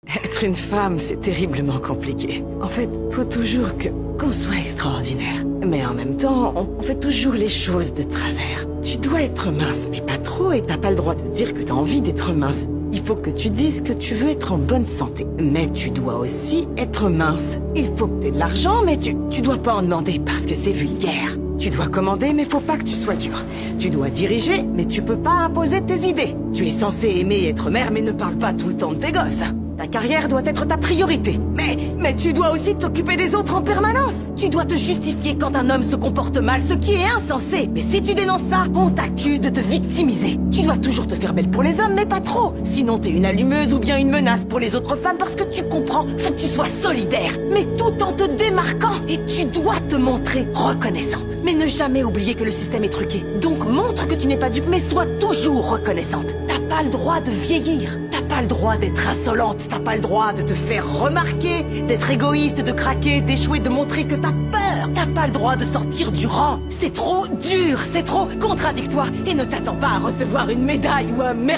Être une femme, c'est terriblement compliqué. En fait, faut toujours qu'on soit extraordinaire. Mais en même temps, on fait toujours les choses de travers. Tu dois être mince, mais pas trop, et t'as pas le droit de dire que t'as envie d'être mince. Il faut que tu dises que tu veux être en bonne santé. Mais tu dois aussi être mince. Il faut que t'aies de l'argent, mais tu dois pas en demander parce que c'est vulgaire. Tu dois commander, mais faut pas que tu sois dur. Tu dois diriger, mais tu peux pas imposer tes idées. Tu es censé aimer être mère, mais ne parle pas tout le temps de tes gosses. Ta carrière doit être ta priorité. Mais tu dois aussi t'occuper des autres en permanence. Tu dois te justifier quand un homme se comporte mal, ce qui est insensé. Mais si tu dénonces ça, on t'accuse de te victimiser. Tu dois toujours te faire belle pour les hommes, mais pas trop. Sinon t'es une allumeuse ou bien une menace pour les autres femmes parce que tu comprends, faut que tu sois solidaire. Mais tout en te démarquant. Et tu dois te montrer reconnaissante. Mais ne jamais oublier que le système est truqué. Donc montre que tu n'es pas dupe, mais sois toujours reconnaissante. T'as pas le droit de vieillir. T'as pas le droit d'être insolente. T'as pas le droit de te faire remarquer, d'être égoïste, de craquer, d'échouer, de montrer que t'as peur. T'as pas le droit de sortir du rang. C'est trop dur, c'est trop contradictoire. Et ne t'attends pas à recevoir une médaille ou un merci.